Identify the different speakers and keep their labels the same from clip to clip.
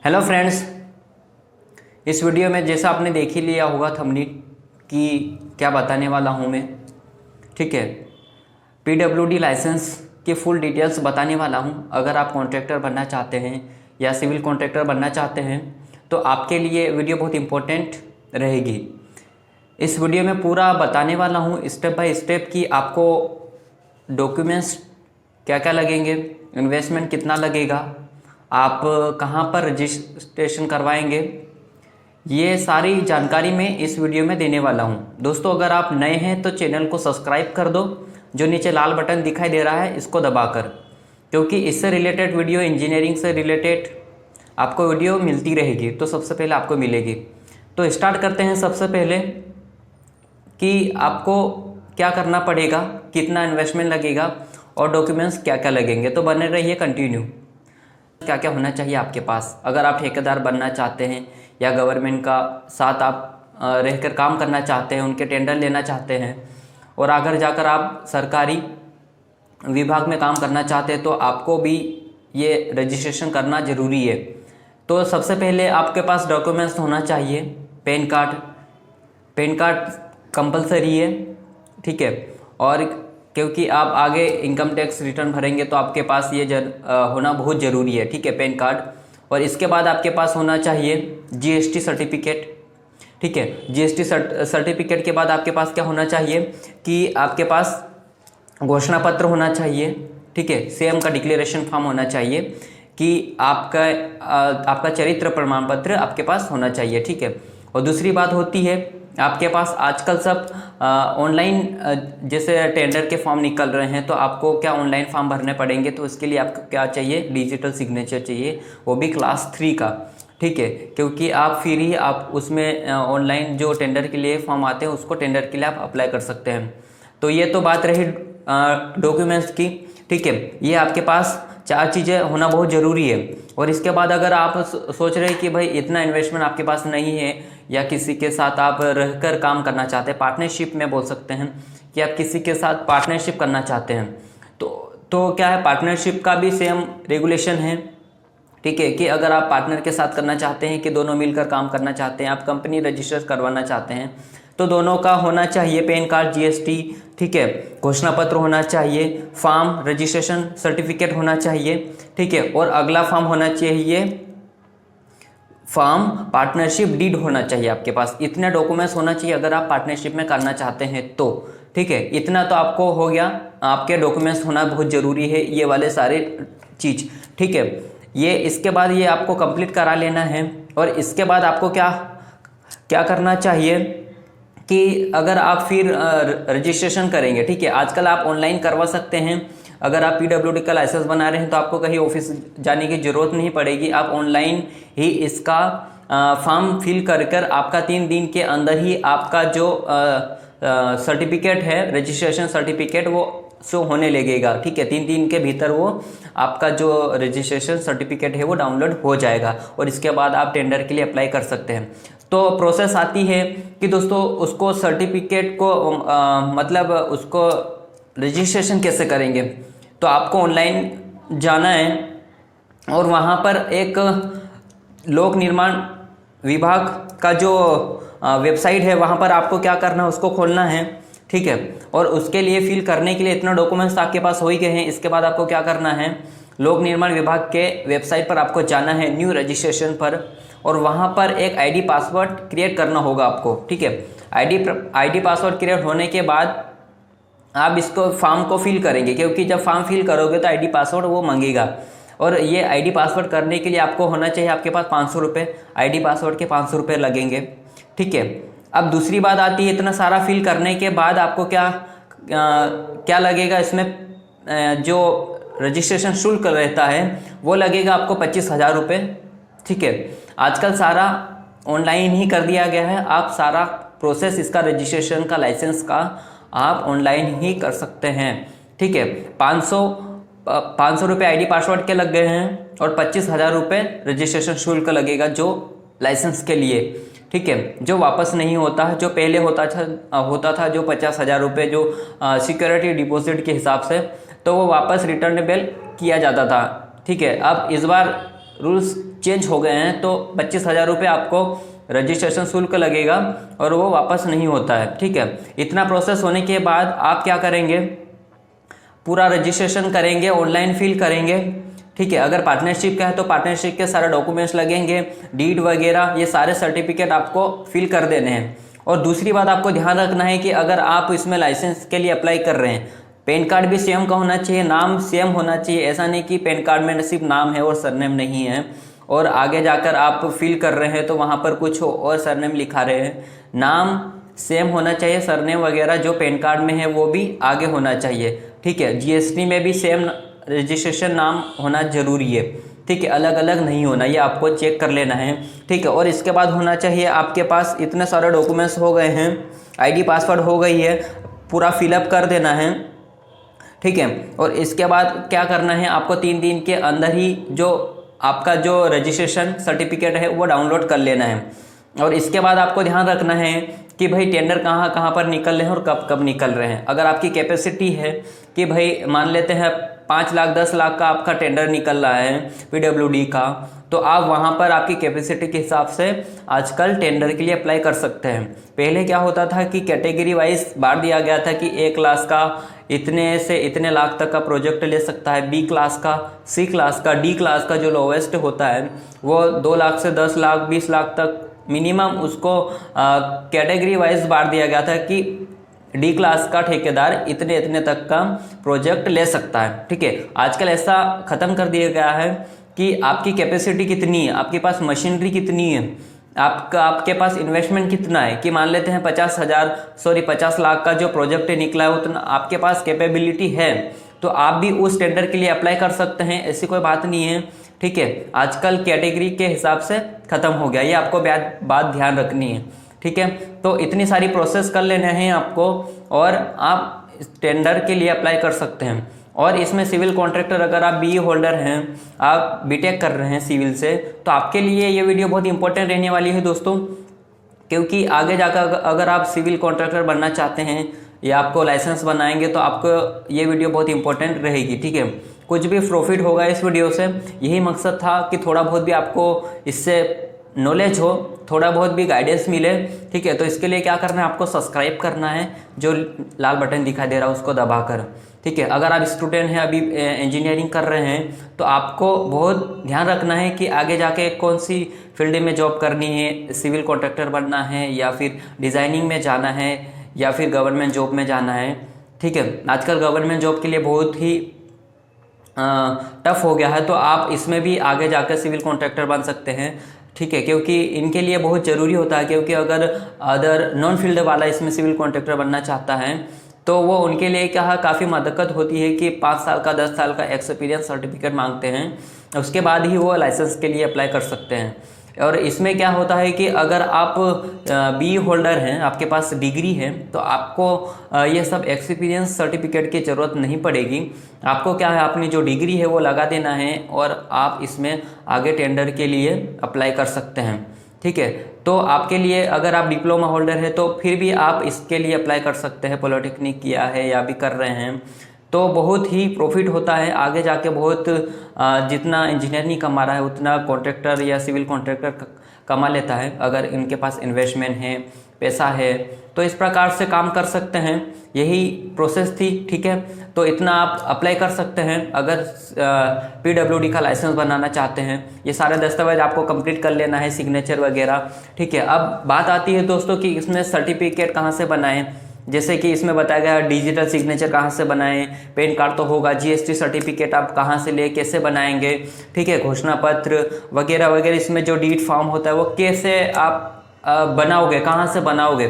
Speaker 1: Hello friends, इस video में जैसा आपने देख ही लिया होगा थंबनेल कि क्या बताने वाला हूँ मैं। ठीक है, पीडब्ल्यूडी लाइसेंस की फुल डिटेल्स बताने वाला हूँ। अगर आप कॉन्ट्रैक्टर बनना चाहते हैं या सिविल कॉन्ट्रैक्टर बनना चाहते हैं तो आपके लिए वीडियो बहुत इम्पोर्टेंट रहेगी। इस वीडियो में पूरा बताने वाला हूँ स्टेप बाय स्टेप कि आपको डॉक्यूमेंट्स क्या क्या लगेंगे, इन्वेस्टमेंट कितना लगेगा, आप कहाँ पर रजिस्ट्रेशन करवाएंगे, ये सारी जानकारी मैं इस वीडियो में देने वाला हूँ। दोस्तों, अगर आप नए हैं तो चैनल को सब्सक्राइब कर दो, जो नीचे लाल बटन दिखाई दे रहा है इसको दबाकर, क्योंकि इससे रिलेटेड वीडियो, इंजीनियरिंग से रिलेटेड आपको वीडियो मिलती रहेगी तो सबसे पहले आपको मिलेगी। तो स्टार्ट करते हैं। सबसे पहले कि आपको क्या करना पड़ेगा, कितना इन्वेस्टमेंट लगेगा और डॉक्यूमेंट्स क्या क्या लगेंगे। तो बने रहिए कंटिन्यू। क्या क्या होना चाहिए आपके पास अगर आप ठेकेदार बनना चाहते हैं या गवर्नमेंट का साथ आप रहकर काम करना चाहते हैं, उनके टेंडर लेना चाहते हैं और आगे जाकर आप सरकारी विभाग में काम करना चाहते हैं तो आपको भी ये रजिस्ट्रेशन करना ज़रूरी है। तो सबसे पहले आपके पास डॉक्यूमेंट्स होना चाहिए। पैन कार्ड कंपलसरी है। ठीक है, और क्योंकि आप आगे इनकम टैक्स रिटर्न भरेंगे तो आपके पास ये होना बहुत ज़रूरी है। ठीक है, पैन कार्ड। और इसके बाद आपके पास होना चाहिए जीएसटी सर्टिफिकेट। ठीक है, जीएसटी सर्टिफिकेट के बाद आपके पास क्या होना चाहिए कि आपके पास घोषणा पत्र होना चाहिए। ठीक है, सीएम का डिक्लेरेशन फॉर्म होना चाहिए कि आपका चरित्र प्रमाण पत्र आपके पास होना चाहिए। ठीक है, और दूसरी बात होती है आपके पास आजकल सब ऑनलाइन जैसे टेंडर के फॉर्म निकल रहे हैं तो आपको क्या ऑनलाइन फॉर्म भरने पड़ेंगे। तो इसके लिए आपको क्या चाहिए, डिजिटल सिग्नेचर चाहिए, वो भी क्लास 3 का। ठीक है, क्योंकि आप फिर ही आप उसमें ऑनलाइन जो टेंडर के लिए फॉर्म आते हैं उसको टेंडर के लिए आप अप्लाई कर सकते हैं। तो ये तो बात रही डॉक्यूमेंट्स की। ठीक है, ये आपके पास 4 चीज़ें होना बहुत ज़रूरी है। और इसके बाद अगर आप सोच रहे हैं कि भाई इतना इन्वेस्टमेंट आपके पास नहीं है या किसी के साथ आप रहकर काम करना चाहते हैं, पार्टनरशिप में बोल सकते हैं कि आप किसी के साथ पार्टनरशिप करना चाहते हैं, तो क्या है, पार्टनरशिप का भी सेम रेगुलेशन है। ठीक है, कि अगर आप पार्टनर के साथ करना चाहते हैं कि दोनों मिलकर काम करना चाहते हैं, आप कंपनी रजिस्टर करवाना चाहते हैं तो दोनों का होना चाहिए पैन कार्ड, जीएसटी। ठीक है, घोषणा पत्र होना चाहिए, फॉर्म रजिस्ट्रेशन सर्टिफिकेट होना चाहिए। ठीक है, और अगला फॉर्म होना चाहिए फॉर्म पार्टनरशिप डीड होना चाहिए आपके पास। इतने डॉक्यूमेंट्स होना चाहिए अगर आप पार्टनरशिप में करना चाहते हैं तो। ठीक है, इतना तो आपको हो गया, आपके डॉक्यूमेंट्स होना बहुत ज़रूरी है, ये वाले सारे चीज़। ठीक है, ये इसके बाद ये आपको कंप्लीट करा लेना है। और इसके बाद आपको क्या क्या करना चाहिए कि अगर आप फिर रजिस्ट्रेशन करेंगे, ठीक है, आजकल आप ऑनलाइन करवा सकते हैं। अगर आप पीडब्ल्यूडी का लाइसेंस बना रहे हैं तो आपको कहीं ऑफिस जाने की ज़रूरत नहीं पड़ेगी। आप ऑनलाइन ही इसका फॉर्म फिल कर आपका 3 दिन के अंदर ही आपका जो सर्टिफिकेट है, रजिस्ट्रेशन सर्टिफिकेट, वो शो होने लगेगा। ठीक है, 3 दिन के भीतर वो आपका जो रजिस्ट्रेशन सर्टिफिकेट है वो डाउनलोड हो जाएगा और इसके बाद आप टेंडर के लिए अप्लाई कर सकते हैं। तो प्रोसेस आती है कि दोस्तों उसको सर्टिफिकेट को मतलब उसको रजिस्ट्रेशन कैसे करेंगे। तो आपको ऑनलाइन जाना है और वहाँ पर एक लोक निर्माण विभाग का जो वेबसाइट है वहाँ पर आपको क्या करना है, उसको खोलना है। ठीक है, और उसके लिए फिल करने के लिए इतना डॉक्यूमेंट्स आपके पास हो ही गए हैं। इसके बाद आपको क्या करना है, लोक निर्माण विभाग के वेबसाइट पर आपको जाना है, न्यू रजिस्ट्रेशन पर, और वहाँ पर एक आईडी पासवर्ड क्रिएट करना होगा आपको। ठीक है, आईडी पासवर्ड क्रिएट होने के बाद आप इसको फॉर्म को फिल करेंगे, क्योंकि जब फॉर्म फिल करोगे तो आईडी पासवर्ड वो मांगेगा। और ये आईडी पासवर्ड करने के लिए आपको होना चाहिए आपके पास 500 रुपये। आईडी पासवर्ड के 500 रुपये लगेंगे। ठीक है, अब दूसरी बात आती है, इतना सारा फिल करने के बाद आपको क्या लगेगा, इसमें जो रजिस्ट्रेशन शुल्क रहता है वो लगेगा आपको 25,000 रुपये। ठीक है, आजकल सारा ऑनलाइन ही कर दिया गया है। आप सारा प्रोसेस इसका रजिस्ट्रेशन का, लाइसेंस का आप ऑनलाइन ही कर सकते हैं। ठीक है, 500 रुपये आईडी पासवर्ड के लग गए हैं और 25,000 रुपये रजिस्ट्रेशन शुल्क लगेगा जो लाइसेंस के लिए। ठीक है, जो वापस नहीं होता है, जो पहले होता था जो 50,000 रुपये जो सिक्योरिटी डिपॉजिट के हिसाब से, तो वो वापस रिटर्नेबल किया जाता था। ठीक है, अब इस बार रूल्स चेंज हो गए हैं तो 25,000 रुपये आपको रजिस्ट्रेशन शुल्क लगेगा और वो वापस नहीं होता है। ठीक है, इतना प्रोसेस होने के बाद आप क्या करेंगे, पूरा रजिस्ट्रेशन करेंगे, ऑनलाइन फिल करेंगे। ठीक है, अगर पार्टनरशिप का है तो पार्टनरशिप के सारे डॉक्यूमेंट्स लगेंगे, डीड वगैरह, ये सारे सर्टिफिकेट आपको फिल कर देने हैं। और दूसरी बात आपको ध्यान रखना है कि अगर आप इसमें लाइसेंस के लिए अप्लाई कर रहे हैं, पैन कार्ड भी सेम का होना चाहिए, नाम सेम होना चाहिए। ऐसा नहीं कि पैन कार्ड में सिर्फ नाम है और सरनेम नहीं है और आगे जाकर आप फिल कर रहे हैं तो वहाँ पर कुछ और सरनेम लिखा रहे हैं। नाम सेम होना चाहिए, सरनेम वगैरह जो पैन कार्ड में है वो भी आगे होना चाहिए। ठीक है, जीएसटी में भी सेम रजिस्ट्रेशन नाम होना जरूरी है। ठीक है, अलग अलग नहीं होना, ये आपको चेक कर लेना है। ठीक है, और इसके बाद होना चाहिए आपके पास इतने सारे डॉक्यूमेंट्स हो गए हैं, आईडी पासवर्ड हो गई है, पूरा फिलअप कर देना है। ठीक है, और इसके बाद क्या करना है, आपको 3 दिन के अंदर ही जो आपका जो रजिस्ट्रेशन सर्टिफिकेट है वो डाउनलोड कर लेना है। और इसके बाद आपको ध्यान रखना है कि भाई टेंडर कहाँ कहाँ पर निकल रहे हैं और कब कब निकल रहे हैं। अगर आपकी कैपेसिटी है कि भाई मान लेते हैं 5 लाख 10 लाख का आपका टेंडर निकल रहा है पीडब्ल्यूडी का, तो आप वहाँ पर आपकी कैपेसिटी के हिसाब से आजकल टेंडर के लिए अप्लाई कर सकते हैं। पहले क्या होता था कि कैटेगरी वाइज बांट दिया गया था कि ए क्लास का इतने से इतने लाख तक का प्रोजेक्ट ले सकता है, बी क्लास का, सी क्लास का, डी क्लास का जो लोवेस्ट होता है वो 2 लाख से 10 लाख 20 लाख तक मिनिमम उसको कैटेगरी वाइज बांट दिया गया था कि डी क्लास का ठेकेदार इतने इतने तक का प्रोजेक्ट ले सकता है। ठीक है, आजकल ऐसा ख़त्म कर दिया गया है कि आपकी कैपेसिटी कितनी है, आपके पास मशीनरी कितनी है, आपके पास इन्वेस्टमेंट कितना है, कि मान लेते हैं 50 लाख का जो प्रोजेक्ट निकला है उतना आपके पास कैपेबिलिटी है तो आप भी उस टेंडर के लिए अप्लाई कर सकते हैं, ऐसी कोई बात नहीं है। ठीक है, आजकल कैटेगरी के हिसाब से ख़त्म हो गया, ये आपको बात ध्यान रखनी है। ठीक है, तो इतनी सारी प्रोसेस कर लेने हैं आपको और आप टेंडर के लिए अप्लाई कर सकते हैं। और इसमें सिविल कॉन्ट्रैक्टर अगर आप बीई होल्डर हैं, आप बीटेक कर रहे हैं सिविल से, तो आपके लिए ये वीडियो बहुत इंपॉर्टेंट रहने वाली है दोस्तों, क्योंकि आगे जाकर अगर आप सिविल कॉन्ट्रैक्टर बनना चाहते हैं या आपको लाइसेंस बनाएंगे तो आपको ये वीडियो बहुत इंपॉर्टेंट रहेगी। ठीक है, कुछ भी प्रॉफिट होगा इस वीडियो से, यही मकसद था कि थोड़ा बहुत भी आपको इससे नॉलेज हो, थोड़ा बहुत भी गाइडेंस मिले। ठीक है, तो इसके लिए क्या करना है, आपको सब्सक्राइब करना है, जो लाल बटन दिखाई दे रहा है उसको दबाकर। ठीक है, अगर आप स्टूडेंट हैं, अभी इंजीनियरिंग कर रहे हैं, तो आपको बहुत ध्यान रखना है कि आगे जाके कौन सी फील्ड में जॉब करनी है, सिविल कॉन्ट्रैक्टर बनना है या फिर डिज़ाइनिंग में जाना है या फिर गवर्नमेंट जॉब में जाना है। ठीक है, आजकल गवर्नमेंट जॉब के लिए बहुत ही टफ हो गया है, तो आप इसमें भी आगे जाकर सिविल कॉन्ट्रैक्टर बन सकते हैं। ठीक है, क्योंकि इनके लिए बहुत ज़रूरी होता है, क्योंकि अगर अदर नॉन फील्ड वाला इसमें सिविल कॉन्ट्रैक्टर बनना चाहता है तो वो उनके लिए क्या है, काफ़ी मदद होती है कि 5 साल का 10 साल का एक्सपीरियंस सर्टिफिकेट मांगते हैं, उसके बाद ही वो लाइसेंस के लिए अप्लाई कर सकते हैं। और इसमें क्या होता है कि अगर आप बी होल्डर हैं, आपके पास डिग्री है, तो आपको ये सब एक्सपीरियंस सर्टिफिकेट की ज़रूरत नहीं पड़ेगी। आपको क्या है, अपनी जो डिग्री है वो लगा देना है और आप इसमें आगे टेंडर के लिए अप्लाई कर सकते हैं। ठीक है, तो आपके लिए अगर आप डिप्लोमा होल्डर है तो फिर भी आप इसके लिए अप्लाई कर सकते हैं, पॉलिटेक्निक किया है या भी कर रहे हैं, तो बहुत ही प्रॉफिट होता है आगे जाके। बहुत जितना इंजीनियर नहीं कमा रहा है उतना कॉन्ट्रैक्टर या सिविल कॉन्ट्रैक्टर कमा लेता है, अगर इनके पास इन्वेस्टमेंट है, पैसा है, तो इस प्रकार से काम कर सकते हैं। यही प्रोसेस थी। ठीक है, तो इतना आप अप्लाई कर सकते हैं अगर पीडब्ल्यूडी का लाइसेंस बनाना चाहते हैं। ये सारे दस्तावेज आपको कंप्लीट कर लेना है, सिग्नेचर वगैरह। ठीक है, अब बात आती है दोस्तों कि इसमें सर्टिफिकेट कहाँ से बनाएं, जैसे कि इसमें बताया गया डिजिटल सिग्नेचर कहाँ से बनाएं, पैन कार्ड तो होगा, जीएसटी सर्टिफिकेट आप कहाँ से ले, कैसे बनाएंगे। ठीक है, घोषणा पत्र वगैरह वगैरह, इसमें जो डीड फॉर्म होता है वो कैसे आप बनाओगे, कहाँ से बनाओगे,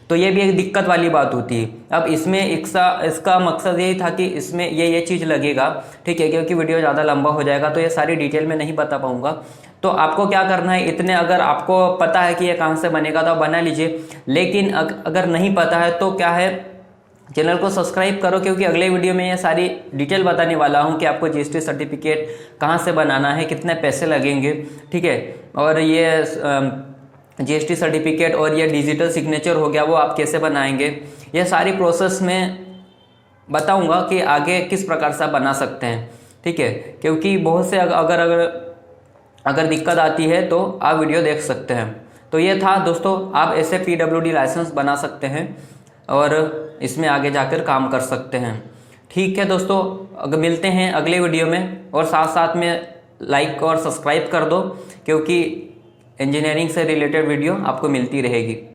Speaker 1: तो ये भी एक दिक्कत वाली बात होती है। अब इसमें इसका मकसद यही था कि इसमें ये चीज़ लगेगा। ठीक है, क्योंकि वीडियो ज़्यादा लंबा हो जाएगा तो ये सारी डिटेल में नहीं बता पाऊँगा। तो आपको क्या करना है, इतने अगर आपको पता है कि ये कहाँ से बनेगा तो आप बना लीजिए, लेकिन अगर नहीं पता है तो क्या है, चैनल को सब्सक्राइब करो, क्योंकि अगले वीडियो में ये सारी डिटेल बताने वाला हूँ कि आपको जीएसटी सर्टिफिकेट कहाँ से बनाना है, कितने पैसे लगेंगे। ठीक है, और ये जीएसटी सर्टिफिकेट और ये डिजिटल सिग्नेचर हो गया वो आप कैसे बनाएंगे, ये सारी प्रोसेस में बताऊंगा कि आगे किस प्रकार से आप बना सकते हैं। ठीक है, क्योंकि बहुत से अगर अगर दिक्कत आती है तो आप वीडियो देख सकते हैं। तो ये था दोस्तों, आप ऐसे PWD लाइसेंस बना सकते हैं और इसमें आगे जाकर काम कर सकते हैं। ठीक है दोस्तों, अगर मिलते हैं अगले वीडियो में, और साथ साथ में लाइक और सब्सक्राइब कर दो, क्योंकि इंजीनियरिंग से रिलेटेड वीडियो आपको मिलती रहेगी।